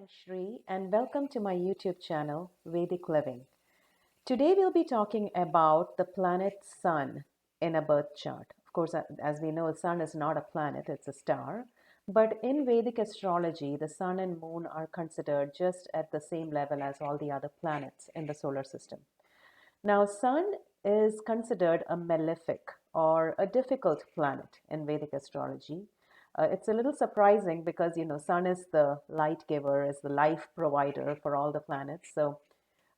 I'm Shri, and welcome to my YouTube channel, Vedic Living. Today, we'll be talking about the planet Sun in a birth chart. Of course, as we know, Sun is not a planet, it's a star. But in Vedic astrology, the Sun and Moon are considered just at the same level as all the other planets in the solar system. Now, Sun is considered a malefic or a difficult planet in Vedic astrology. It's a little surprising because Sun is the light giver, is the life provider for all the planets. So,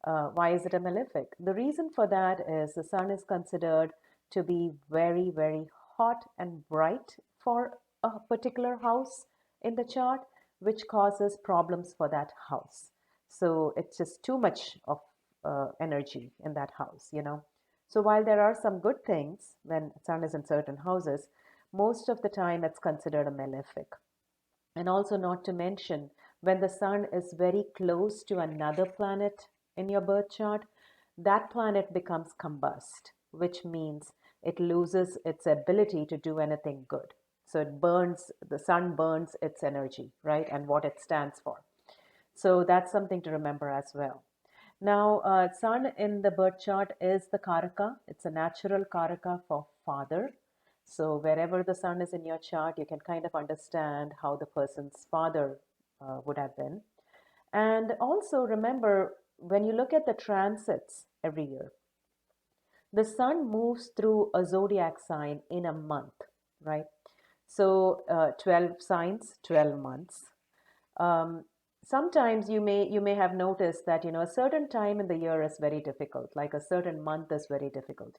why is it a malefic? The reason for that is the Sun is considered to be very, very hot and bright for a particular house in the chart, which causes problems for that house. So it's just too much of energy in that house. So while there are some good things when Sun is in certain houses, most of the time it's considered a malefic. And also, not to mention, when the Sun is very close to another planet in your birth chart, that planet becomes combust, which means it loses its ability to do anything good. So the Sun burns its energy, right? And what it stands for. So that's something to remember as well. Now, Sun in the birth chart is the Karaka. It's a natural Karaka for father. So wherever the Sun is in your chart, you can kind of understand how the person's father would have been. And also remember, when you look at the transits every year, the Sun moves through a zodiac sign in a month, right? So 12 signs, 12 months. Um, Sometimes you may have noticed that a certain time in the year is very difficult, like a certain month is very difficult,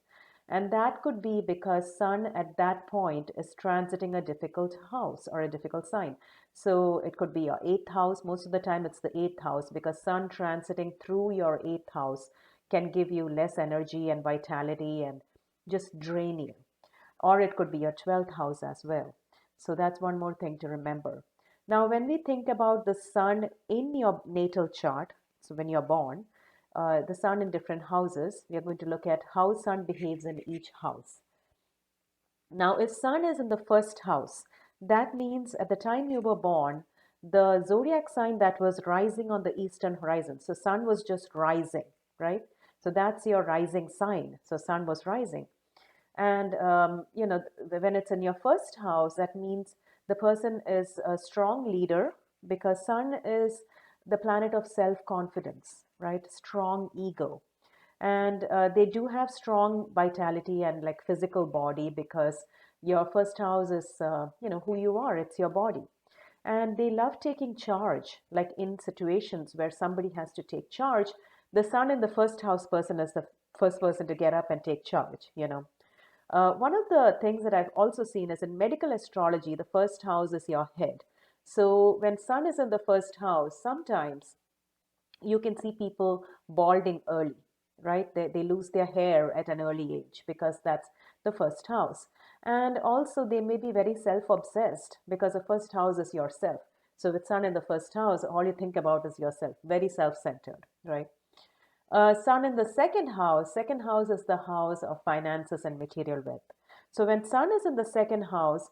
and that could be because Sun at that point is transiting a difficult house or a difficult sign. So it could be your eighth house. Most of the time it's the eighth house, because Sun transiting through your eighth house can give you less energy and vitality and just drain you. Or it could be your 12th house as well. So that's one more thing to remember. Now, when we think about the Sun in your natal chart, so when you're born, the Sun in different houses, we are going to look at how Sun behaves in each house. Now, if Sun is in the first house, that means at the time you were born, the zodiac sign that was rising on the eastern horizon, so Sun was just rising, right? So that's your rising sign. So Sun was rising. And, when it's in your first house, that means the person is a strong leader, because Sun is the planet of self confidence, right? Strong ego. And they do have strong vitality and like physical body, because your first house is, who you are, it's your body. And they love taking charge, like in situations where somebody has to take charge. The Sun in the first house person is the first person to get up and take charge. One of the things that I've also seen is in medical astrology, the first house is your head. So when Sun is in the first house, sometimes you can see people balding early, right? They lose their hair at an early age because that's the first house. And also, they may be very self obsessed, because the first house is yourself. So with Sun in the first house, all you think about is yourself, very self centered, right? Sun in the second house is the house of finances and material wealth. So when Sun is in the second house,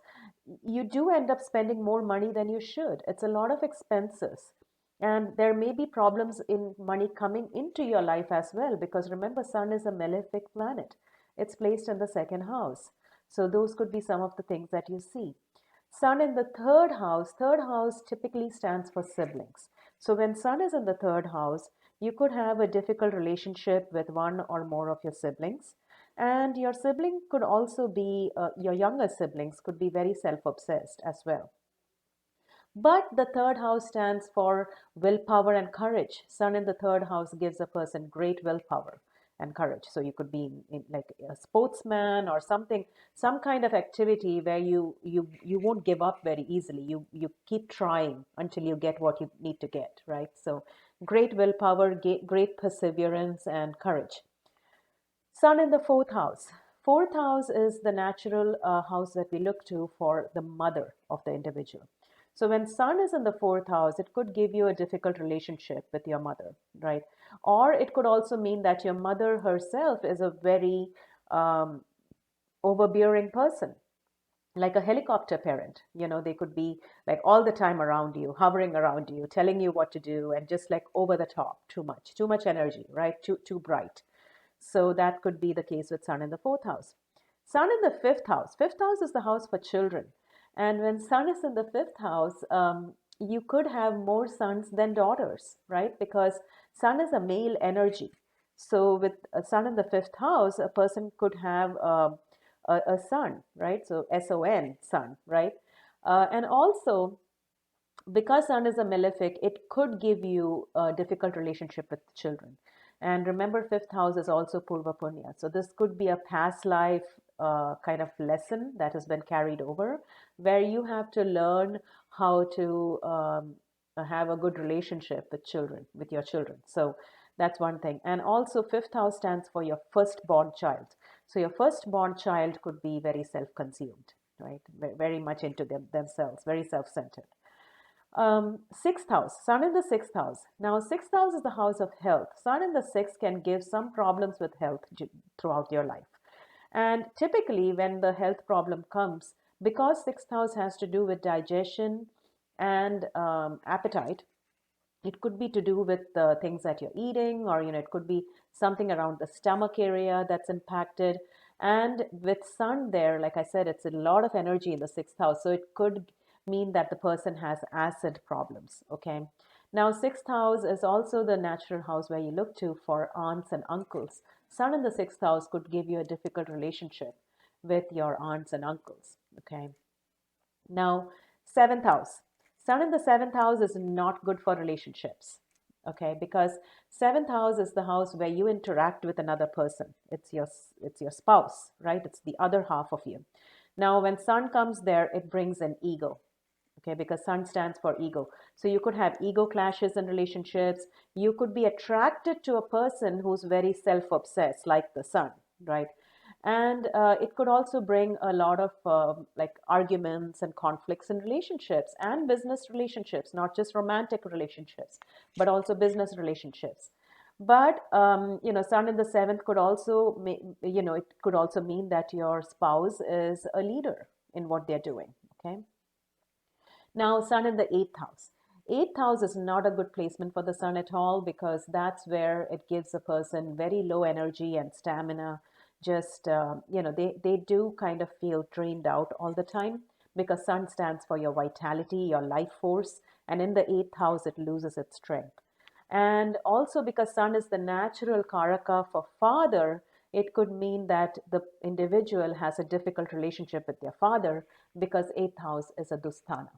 you do end up spending more money than you should. It's a lot of expenses. And there may be problems in money coming into your life as well, because remember, Sun is a malefic planet. It's placed in the second house. So those could be some of the things that you see. Sun in the third house typically stands for siblings. So when Sun is in the third house, you could have a difficult relationship with one or more of your siblings. And your sibling could also be, your younger siblings could be very self obsessed as well. But the third house stands for willpower and courage. Sun in the third house gives a person great willpower and courage. So you could be in like a sportsman or something, some kind of activity where you won't give up very easily. You keep trying until you get what you need to get, right? So great willpower, great perseverance and courage. Sun in the fourth house. Fourth house is the natural house that we look to for the mother of the individual. So when Sun is in the fourth house, it could give you a difficult relationship with your mother, right? Or it could also mean that your mother herself is a very overbearing person. like a helicopter parent. They could be like all the time around you, hovering around you, telling you what to do, and just like over the top, too much energy, right? Too bright. So that could be the case with Sun in the fourth house. Sun in the fifth house. Fifth house is the house for children. And when Sun is in the fifth house, you could have more sons than daughters, right? Because Sun is a male energy. So with a Sun in the fifth house, a person could have a son, right? So son, son, right? And also, because Sun is a malefic, it could give you a difficult relationship with children. And remember, fifth house is also Purva Punya. So this could be a past life kind of lesson that has been carried over, where you have to learn how to have a good relationship with children, with your children. So that's one thing. And also, fifth house stands for your firstborn child. So your firstborn child could be very self-consumed, right? Very much into themselves, very self-centered. Sixth house, Sun in the sixth house. Now, sixth house is the house of health. Sun in the sixth can give some problems with health throughout your life. And typically, when the health problem comes, because sixth house has to do with digestion and appetite, it could be to do with the things that you're eating, or it could be something around the stomach area that's impacted. And with Sun there, like I said, it's a lot of energy in the sixth house, so it could mean that the person has acid problems. Okay, now sixth house is also the natural house where you look to for aunts and uncles. Sun in the sixth house could give you a difficult relationship with your aunts and uncles. Okay, now, seventh house. Sun in the seventh house is not good for relationships. Okay, because seventh house is the house where you interact with another person. It's your spouse, right? It's the other half of you. Now, when Sun comes there, it brings an ego. Okay, because Sun stands for ego. So you could have ego clashes in relationships. You could be attracted to a person who's very self-obsessed, like the Sun, right? And it could also bring a lot of like arguments and conflicts in relationships and business relationships, not just romantic relationships, but also business relationships. But Sun in the seventh could also, it could also mean that your spouse is a leader in what they're doing. Okay. Now, Sun in the eighth house. Eighth house is not a good placement for the Sun at all, because that's where it gives a person very low energy and stamina. Just, they do kind of feel drained out all the time, because Sun stands for your vitality, your life force. And in the eighth house, it loses its strength. And also, because Sun is the natural karaka for father, it could mean that the individual has a difficult relationship with their father, because eighth house is a dusthana.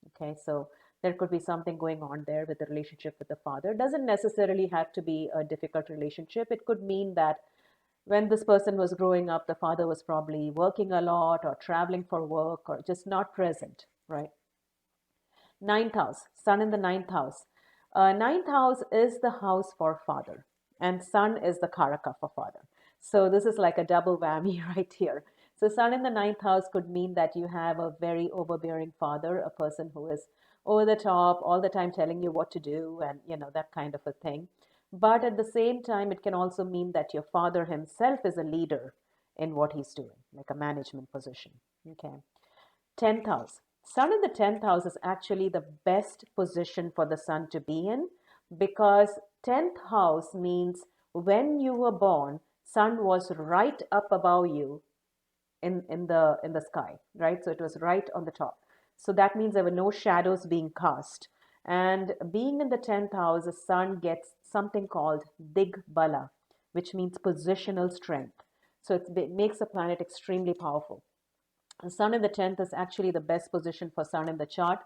Okay, so there could be something going on there with the relationship with the father. Doesn't necessarily have to be a difficult relationship. It could mean that when this person was growing up, the father was probably working a lot or traveling for work or just not present, right? Ninth house, Sun in the ninth house. Ninth house is the house for father, and Sun is the Karaka for father. So this is like a double whammy right here. So Sun in the ninth house could mean that you have a very overbearing father, a person who is over the top, all the time telling you what to do, and that kind of a thing. But at the same time, it can also mean that your father himself is a leader in what he's doing, like a management position. Okay. 10th house. Sun in the 10th house is actually the best position for the sun to be in, because 10th house means when you were born, sun was right up above you in the sky, right? So it was right on the top. So that means there were no shadows being cast. And being in the 10th house, the sun gets something called Digbala, which means positional strength. So it makes the planet extremely powerful. Sun in the 10th is actually the best position for Sun in the chart.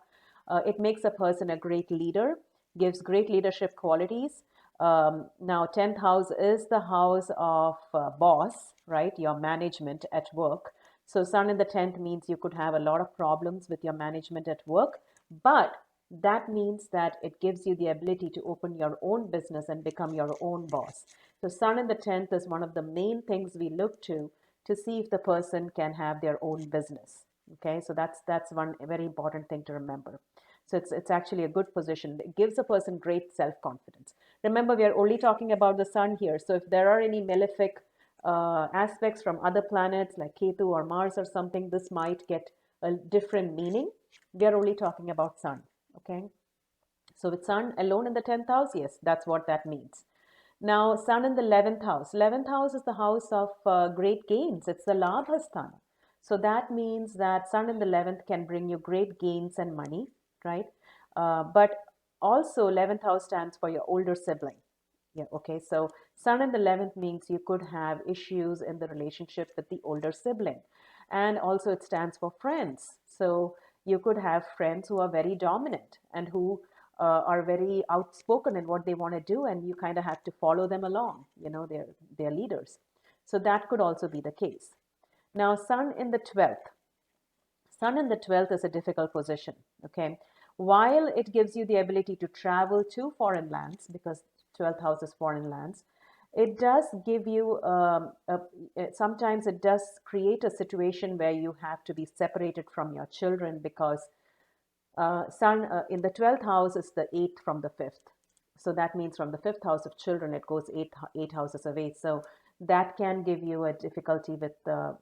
It makes a person a great leader, gives great leadership qualities. Now, 10th house is the house of boss, right? Your management at work. So, Sun in the 10th means you could have a lot of problems with your management at work, but that means that it gives you the ability to open your own business and become your own boss. So, Sun in the 10th is one of the main things we look to see if the person can have their own business. Okay, so that's one very important thing to remember. So it's actually a good position. It gives a person great self-confidence. Remember, we are only talking about the sun here. So if there are any malefic aspects from other planets like Ketu or Mars or something, this might get a different meaning. We are only talking about sun. Okay. So with sun alone in the 10th house, yes, that's what that means. Now, sun in the 11th house. 11th house is the house of great gains. It's the Labhasthana. So that means that sun in the 11th can bring you great gains and money, right? But also 11th house stands for your older sibling. Yeah, okay. So sun in the 11th means you could have issues in the relationship with the older sibling. And also it stands for friends. So you could have friends who are very dominant and who are very outspoken in what they want to do, and you kind of have to follow them along. They're leaders. So that could also be the case. Now, sun in the 12th. Sun in the 12th is a difficult position, okay? While it gives you the ability to travel to foreign lands, because 12th house is foreign lands, it does give you, sometimes it does create a situation where you have to be separated from your children because Sun in the 12th house is the 8th from the 5th. So that means from the 5th house of children, it goes eight houses away. So that can give you a difficulty with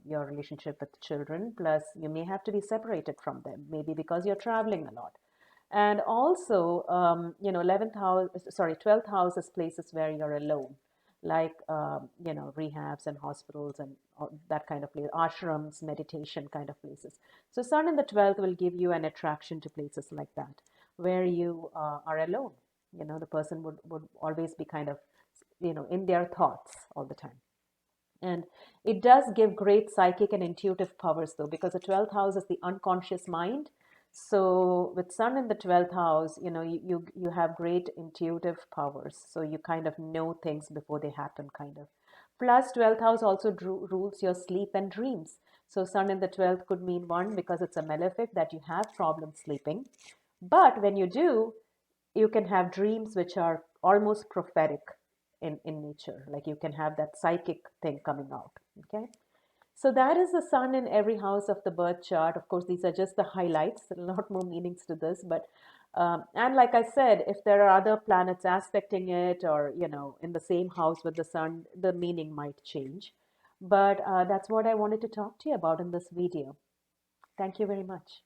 your relationship with children. Plus, you may have to be separated from them, maybe because you're traveling a lot. And also, 11th house, sorry, 12th house is places where you're alone, like, rehabs and hospitals and that kind of place, ashrams, meditation kind of places. So sun in the 12th will give you an attraction to places like that, where you are alone. The person would always be kind of, in their thoughts all the time. And it does give great psychic and intuitive powers, though, because the 12th house is the unconscious mind. So with sun in the 12th house, you have great intuitive powers. So you kind of know things before they happen, kind of. Plus, 12th house also rules your sleep and dreams. So sun in the 12th could mean, one, because it's a malefic, that you have problems sleeping. But when you do, you can have dreams which are almost prophetic in nature. Like you can have that psychic thing coming out. Okay. So that is the sun in every house of the birth chart. Of course, these are just the highlights. A lot more meanings to this, but and like I said, if there are other planets aspecting it, or in the same house with the sun, the meaning might change. But that's what I wanted to talk to you about in this video. Thank you very much.